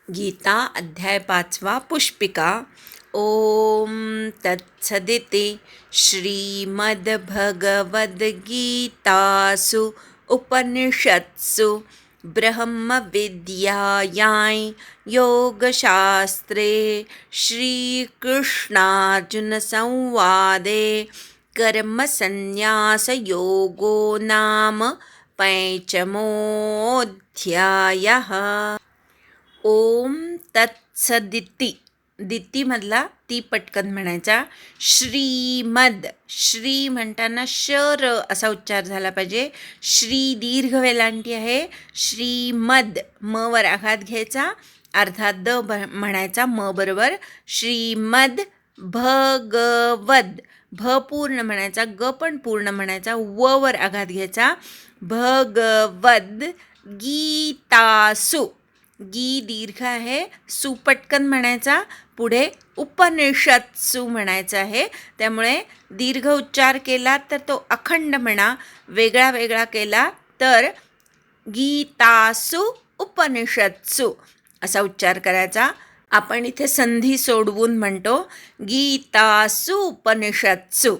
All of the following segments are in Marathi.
गीता अध्याय 5 पुष्पिका. ओम तत्सदिति श्रीमद्भगवद्गीतासु उपनिषत्सु ब्रह्मविद्यायां योगशास्त्रे श्रीकृष्णार्जुनसंवादे कर्मसन्न्यासयोगो नाम पंचमोऽध्यायः. ओम तत्सदिती. दितीमधला ती पटकन म्हणायचा. श्रीमद, श्री म्हणताना शर असा उच्चार झाला पाहिजे. श्री दीर्घ वेलांटी आहे. श्रीमद, म वर आघात घ्यायचा, अर्थात द म्हणायचा म बरोबर. श्रीमद भगवद, भ पूर्ण म्हणायचा, ग पण पूर्ण म्हणायचा, व वर आघात घ्यायचा. भगवद गीतासु, गी दीर्घ आहे, सु पटकन म्हणायचा, पुढे उपनिषत्सु म्हणायचं आहे. त्यामुळे दीर्घ उच्चार केला तर तो अखंड म्हणा, वेगळा वेगळा केला तर गीतासु उपनिषत्सु असा उच्चार करायचा. आपण इथे संधी सोडवून म्हणतो गीतासु उपनिषत्सु.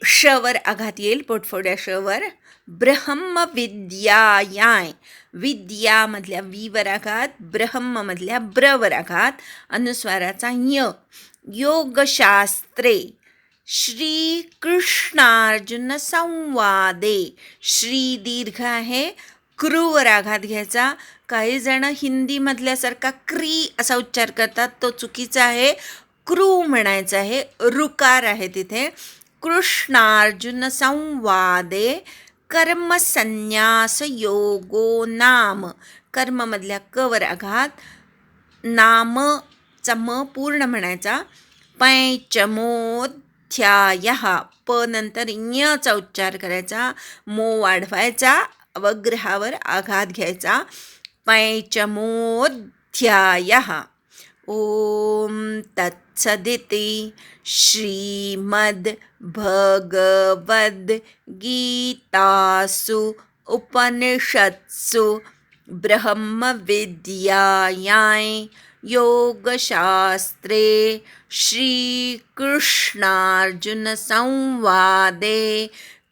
शवर आघात येईल, पोटफोड्या शवर. ब्रह्मविद्यायां, विद्यामधल्या वीवर आघात, ब्रह्ममधल्या ब्रवर आघात, अनुस्वाराचा य. योगशास्त्रे श्रीकृष्णार्जुन संवादे, श्री दीर्घ आहे, क्रूवर आघात घ्यायचा. काही जण हिंदीमधल्यासारखा क्री असा उच्चार करतात, तो चुकीचा आहे. क्रू म्हणायचं आहे, रुकार आहे तिथे. कृष्णार्जुन संवादे कर्मसन्न्यास योगो नाम, कर्ममधल्या कवर आघात, नामचा म पूर्ण म्हणायचा. पंचमोऽध्यायः, प नंतर ञचा उच्चार करायचा, मो वाढवायचा, अवग्रहावर आघात घ्यायचा. पंचमोऽध्यायः. ओम तत्सदिति श्रीमद्भगवद्गीतासु उपनिषत्सु ब्रह्मविद्यायां योगशास्त्रे श्रीकृष्णार्जुनसंवादे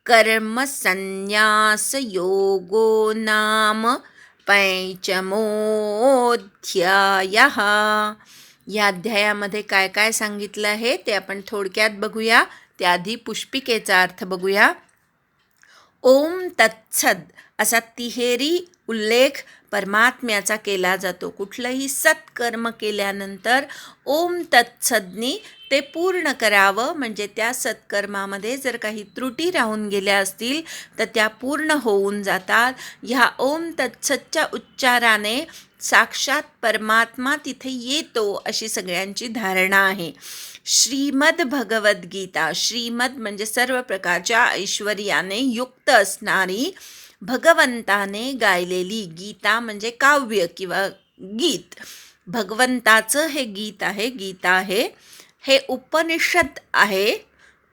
कर्मसन्न्यासयोगो नाम पंचमोऽध्यायः. या अध्यायामध्ये काय काय सांगितलं आहे ते आपण थोडक्यात बघूया. त्याआधी पुष्पिकेचा अर्थ बघूया. ओम तत्सद असा तिहेरी उल्लेख परमात्म्याचा केला जातो. कुठलंही सत्कर्म केल्यानंतर ओम तत्सदनी ते पूर्ण करावं, म्हणजे त्या सत्कर्मामध्ये जर काही त्रुटी राहून गेल्या असतील तर त्या पूर्ण होऊन जातात. ह्या ओम तत्सदच्या उच्चाराने साक्षात परमात्मा तिथे येतो अशी सगळ्यांची धारणा आहे. श्रीमद भगवद्गीता, श्रीमद म्हणजे सर्व प्रकारच्या ऐश्वर्याने युक्त असणारी, भगवंताने गायलेली. गीता म्हणजे काव्य किंवा गीत. भगवंताचं हे गीत आहे, गीता आहे. हे उपनिषद आहे.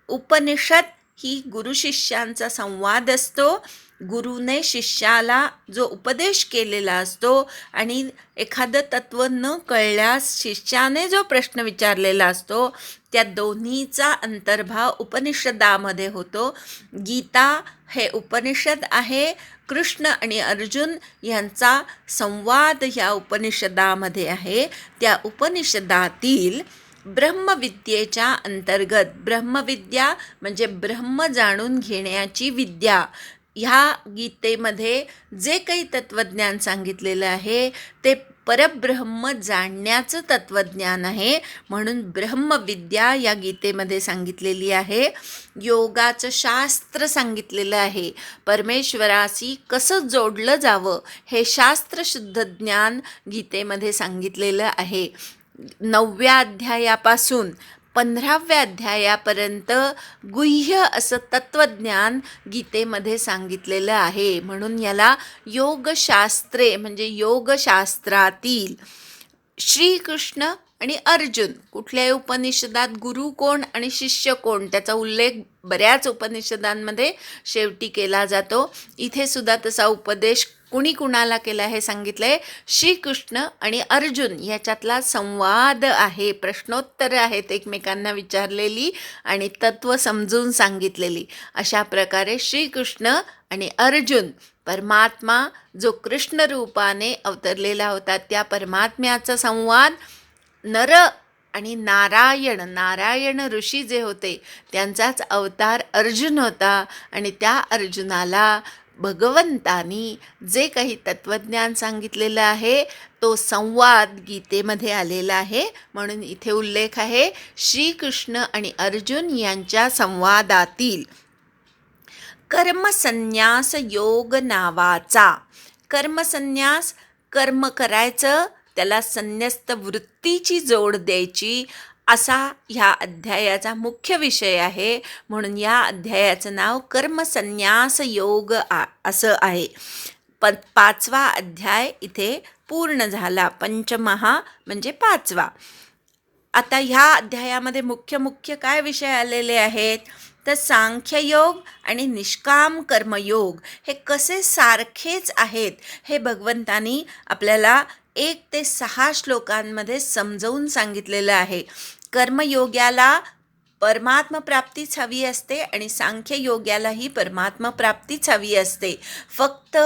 उपनिषद ही गुरुशिष्यांचा संवाद असतो. गुरुने शिष्याला जो उपदेश केलेला असतो आणि एखादं तत्त्व न कळल्यास शिष्याने जो प्रश्न विचारलेला असतो, त्या दोन्हीचा अंतर्भाव उपनिषदामध्ये होतो. गीता हे उपनिषद आहे. कृष्ण आणि अर्जुन यांचा संवाद ह्या उपनिषदामध्ये आहे. त्या उपनिषदातील ब्रह्मविद्येच्या अंतर्गत, ब्रह्मविद्या म्हणजे ब्रह्म जाणून घेण्याची विद्या. ह्या गीतेमध्ये जे काही तत्त्वज्ञान सांगितलेलं आहे ते परब्रह्म जाणण्याचं तत्त्वज्ञान आहे. म्हणून ब्रह्मविद्या या गीतेमध्ये सांगितलेली आहे. योगाचं शास्त्र सांगितलेलं आहे. परमेश्वराशी कसं जोडलं जावं हे शास्त्रशुद्ध ज्ञान गीतेमध्ये सांगितलेलं आहे. 9व्या अध्यायापासून 15व्या अध्यायापर्यंत गुह्य असं तत्त्वज्ञान गीतेमध्ये सांगितलेलं आहे. म्हणून याला योगशास्त्रे म्हणजे योगशास्त्रातील श्रीकृष्ण आणि अर्जुन. कुठल्याही उपनिषदात गुरु कोण आणि शिष्य कोण त्याचा उल्लेख बऱ्याच उपनिषदांमध्ये शेवटी केला जातो. इथे सुद्धा तसा उपदेश कुणी कुणाला केला हे सांगितलंय. श्रीकृष्ण आणि अर्जुन याच्यातला संवाद आहे, प्रश्नोत्तर आहेत एकमेकांना विचारलेली आणि तत्व समजून सांगितलेली. अशा प्रकारे श्रीकृष्ण आणि अर्जुन, परमात्मा जो कृष्ण रूपाने अवतरलेला होता त्या परमात्म्याचा संवाद, नर आणि नारायण ऋषी जे होते त्यांचाच अवतार अर्जुन होता आणि त्या अर्जुनाला भगवंतानी जे काही तत्त्वज्ञान सांगितलेलं आहे तो संवाद गीतेमध्ये आलेला आहे. म्हणून इथे उल्लेख आहे श्रीकृष्ण आणि अर्जुन यांच्या संवादातील. कर्मसन्यास योग नावाचा. कर्मसन्यास, कर्म करायचं, त्याला संन्यस्त वृत्तीची जोड द्यायची, असा ह्या अध्यायाचा मुख्य विषय आहे. म्हणून या अध्यायाचं नाव कर्मसन्यास योग असं आहे. 5वा अध्याय इथे पूर्ण झाला. पंचमहा म्हणजे 5वा. आता ह्या अध्यायामध्ये मुख्य काय विषय आलेले आहेत तर सांख्ययोग आणि निष्काम कर्मयोग हे कसे सारखेच आहेत हे भगवंतानी आपल्याला 1 ते 6 श्लोकांमध्ये समजावून सांगितलेलं आहे. कर्मयोग्याला परमात्म प्राप्तीच हवी असते आणि सांख्ययोग्यालाही परमात्म प्राप्तीच हवी असते. फक्त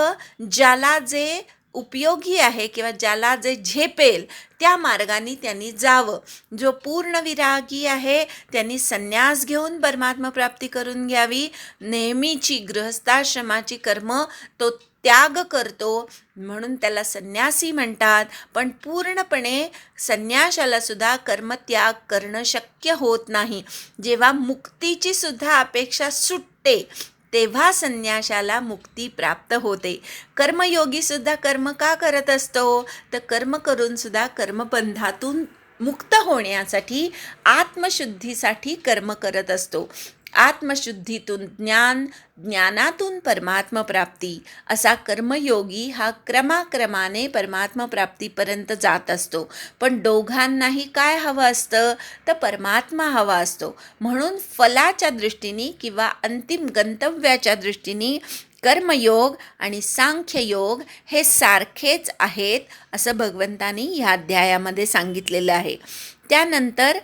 ज्याला जे उपयोगी आहे किंवा ज्याला जे झेपेल त्या मार्गाने त्यांनी जावं. जो पूर्ण विरागी आहे त्यांनी संन्यास घेऊन परमात्म प्राप्ती करून घ्यावी. नेहमीची गृहस्थाश्रमाची कर्म तो त्याग करतो म्हणून त्याला संन्यासी म्हणतात. पण पूर्णपणे संन्यासाला सुद्धा कर्मत्याग करणं शक्य होत नाही. जेव्हा मुक्तीची सुद्धा अपेक्षा सुटते तेव्हा संन्यासाला मुक्ती प्राप्त होते. कर्मयोगी सुद्धा कर्म का करत असतो तर कर्म करून सुद्धा कर्मबंधातून मुक्त होण्यासाठी, आत्मशुद्धीसाठी कर्म करत असतो. आत्मशुद्धीतून ज्ञान, ज्ञानातून परमात्म प्राप्ती, असा कर्मयोगी हा क्रमाक्रमाने परमात्म प्राप्तीपर्यंत जात असतो. पण दोघांनाही काय हवं असतं तर परमात्मा हवा असतो. म्हणून फलाच्या दृष्टीने किंवा अंतिम गंतव्याच्या दृष्टीने कर्मयोग आणि सांख्ययोग हे सारखेच आहेत असं भगवंतानी ह्या अध्यायामध्ये सांगितलेलं आहे. त्यानंतर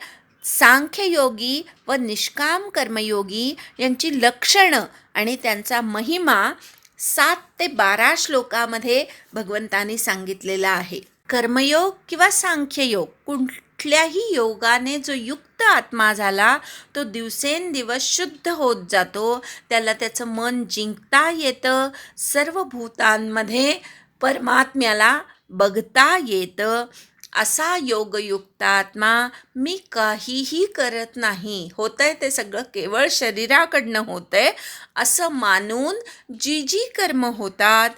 सांख्ययोगी व निष्काम कर्मयोगी यांची लक्षणं आणि त्यांचा महिमा 7 ते 12 श्लोकामध्ये भगवंतानी सांगितलेला आहे. कर्मयोग किंवा सांख्ययोग, कुठल्याही योगाने जो युक्त आत्मा झाला तो दिवसेंदिवस शुद्ध होत जातो. त्याला त्याचं मन जिंकता येतं. सर्व भूतांमध्ये परमात्म्याला बघता येतं. असा योगयुक्त आत्मा मी काहीही करत नाही, होतंय ते सगळं केवळ शरीराकडनं होतंय असं मानून जी कर्म होतात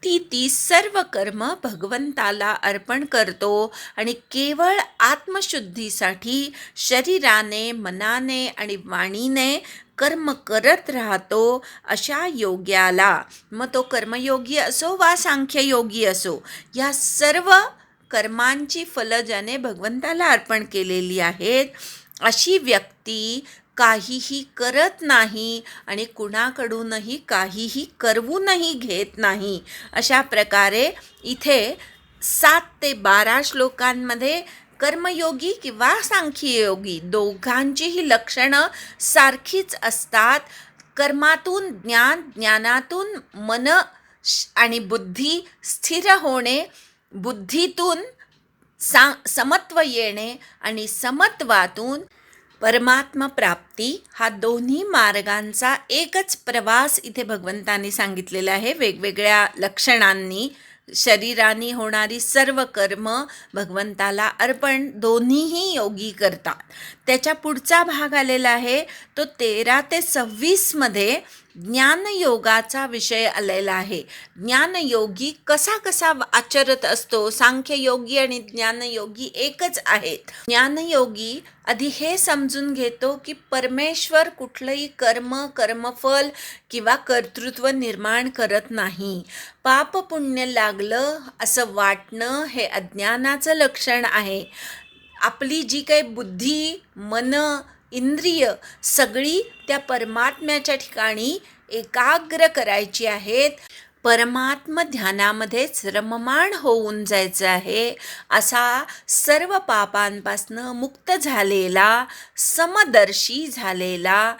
ती सर्व कर्म भगवंताला अर्पण करतो आणि केवळ आत्मशुद्धीसाठी शरीराने, मनाने आणि वाणीने कर्म करत राहतो. अशा योग्याला, मग तो कर्मयोगी असो वा सांख्ययोगी असो, या सर्व कर्मांची फलं ज्याने भगवंताला अर्पण केलेली आहेत अशी व्यक्ती काहीही करत नाही आणि कुणाकडूनही काहीही करवूनही घेत नाही. अशा प्रकारे इथे 7 ते 12 श्लोकांमध्ये कर्मयोगी किंवा सांख्ययोगी दोघांचीही लक्षणं सारखीच असतात. कर्मातून ज्ञान, ज्ञानातून मन आणि बुद्धी स्थिर होणे, बुद्धीतून समत्व येणे आणि समत्वातून परमात्मा प्राप्ती, हा दोन्ही मार्गांचा एकच प्रवास इथे भगवंतांनी सांगितलेला आहे. वेगवेगळ्या लक्षणांनी शरीराने होणारी सर्व कर्म भगवंताला अर्पण दोन्हीही योगी करतात. त्याच्या पुढचा भाग आलेला आहे तो 13 ते 26 मध्ये ज्ञानयोगाचा विषय आलेला आहे. ज्ञानयोगी कसा आचरत असतो. सांख्ययोगी आणि ज्ञानयोगी एकच आहेत. ज्ञानयोगी आधी हे समजून घेतो की परमेश्वर कुठलंही कर्मफल किंवा कर्तृत्व निर्माण करत नाही. पाप पुण्य लागलं असं वाटणं हे अज्ञानाचं लक्षण आहे. आपली जी काही बुद्धी, मन, इंद्रिय सगळी त्या परमात्म्याच्या ठिकाणी एकाग्र करायची आहेत. परमात्म ध्यानामध्येच रममाण होऊन जायचं आहे. असा सर्व पापांपासनं मुक्त झालेला, समदर्शी झालेला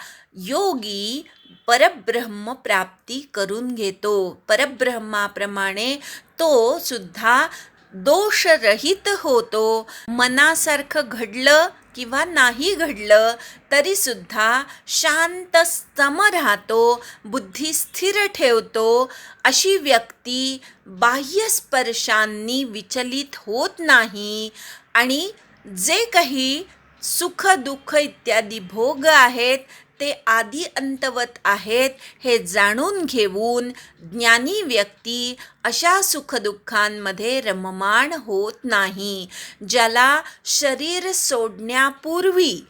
योगी परब्रह्म प्राप्ती करून घेतो. परब्रह्माप्रमाणे तो सुद्धा दोषरहित होतो. मनासारखं घडलं किंवा नाही घडलं तरी सुद्धा शांत सम राहतो, बुद्धी स्थिर ठेवतो. अशी व्यक्ती बाह्यस्पर्शांनी विचलित होत नाही आणि जे काही सुख दुःख इत्यादी भोग आहेत ते आदी अंतवत आहेत हे जाणून घेऊन ज्ञानी व्यक्ती अशा सुखदुःखांमध्ये रममाण होत नाही. ज्याला शरीर सोडण्यापूर्वी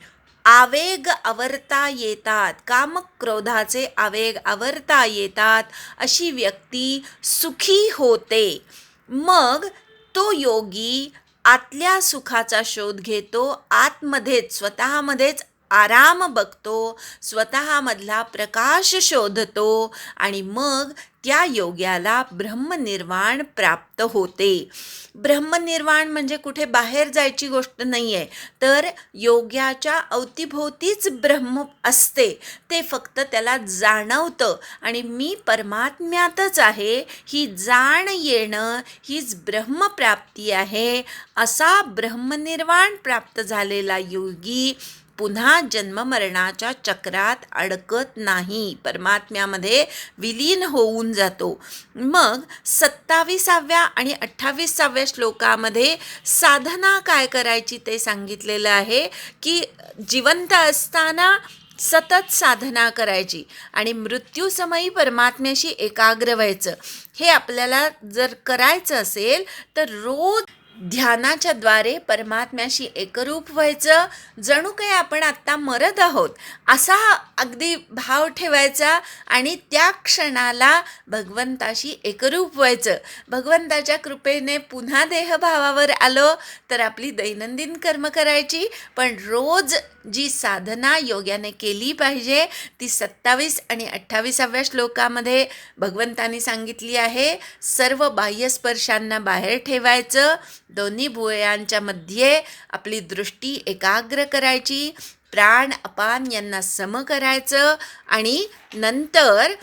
आवेग आवरता येतात, कामक्रोधाचे आवेग आवरता येतात, अशी व्यक्ती सुखी होते. मग तो योगी आतल्या सुखाचा शोध घेतो, आतमध्येच स्वतःमध्येच आराम बघतो, स्वतःमधला प्रकाश शोधतो आणि मग त्या योग्याला ब्रह्मनिर्वाण प्राप्त होते. ब्रह्मनिर्वाण म्हणजे कुठे बाहेर जायची गोष्ट नाही आहे, तर योग्याच्या अवतीभोवतीच ब्रह्म असते. ते फक्त त्याला जाणवतं आणि मी परमात्म्यातच आहे ही जाण येणं हीच ब्रह्मप्राप्ती आहे. असा ब्रह्मनिर्वाण प्राप्त झालेला योगी पुन्हा जन्ममरणाच्या चक्रात अडकत नाही, परमात्म्यामध्ये विलीन होऊन जातो. मग 27व्या आणि 28व्या श्लोकामध्ये साधना काय करायची ते सांगितलेलं आहे की जिवंत असताना सतत साधना करायची आणि मृत्यूसमयी परमात्म्याशी एकाग्र व्हायचं. हे आपल्याला जर करायचं असेल तर रोज ध्यानाच्या द्वारे परमात्म्याशी एकरूप व्हायचं. जणू काही आपण आत्ता मरत आहोत असा अगदी भाव ठेवायचा आणि त्या क्षणाला भगवंताशी एकरूप व्हायचं. भगवंताच्या कृपेने पुन्हा देहभावावर आलो तर आपली दैनंदिन कर्म करायची, पण रोज जी साधना योग्याने केली पाहिजे ती 27 आणि 28व्या श्लोकामध्ये भगवंतांनी सांगितली आहे. सर्व बाह्यस्पर्शांना बाहेर ठेवायचं, दोन्ही भुवयांच्या मध्ये आपली दृष्टी एकाग्र करायची, प्राण अपान यांना सम करायचं आणि नंतर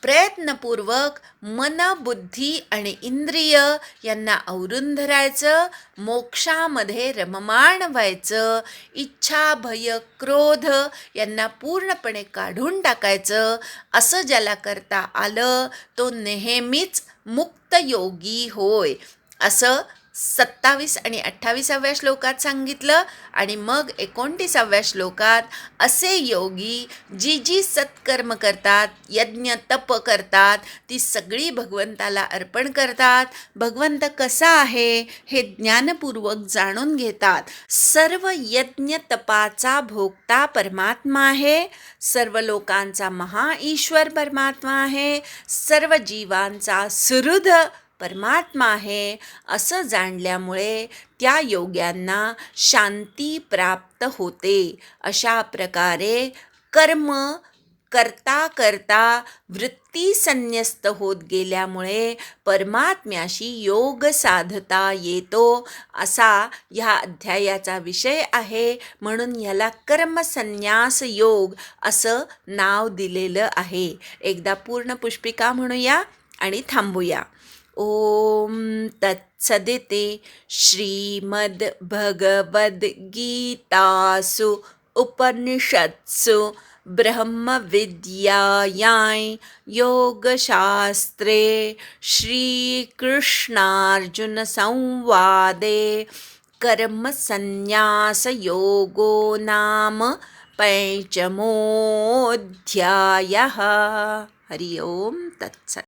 प्रयत्नपूर्वक मन, बुद्धी आणि इंद्रिय यांना आवरून धरायचं, मोक्षामध्ये रममाण व्हायचं, इच्छा, भय, क्रोध यांना पूर्णपणे काढून टाकायचं. असं ज्याला करता आलं तो नेहमीच मुक्त योगी होय, असं 27 आणि 28व्या श्लोकात सांगितलं. आणि मग 29व्या श्लोकात असे योगी जी जी सत्कर्म करतात, यज्ञ तप करतात, ती सगळी भगवंताला अर्पण करतात. भगवंत कसा आहे हे ज्ञानपूर्वक जाणून घेतात. सर्व यज्ञ तपाचा भोगता परमात्मा आहे, सर्व लोकांचा महाईश्वर परमात्मा आहे, सर्व जीवांचा सुहृद परमात्मा आहे. असं जाणल्यामुळे त्या योग्यांना शांती प्राप्त होते. अशा प्रकारे कर्म करता करता वृत्ती संन्यस्त होत गेल्यामुळे परमात्म्याशी योग साधता येतो, असा ह्या अध्यायाचा विषय आहे. म्हणून ह्याला कर्मसन्यास योग असं नाव दिलेलं आहे. एकदा पूर्ण पुष्पिका म्हणूया आणि थांबूया. ओम तत्सदिति श्रीमद्भगवद्गीतासु उपनिषत्सु ब्रह्मविद्यायां योगशास्त्रे श्रीकृष्णार्जुनसंवादे कर्मसन्न्यासयोगो नाम 5मोऽध्यायः. हरि ओम तत्सत्.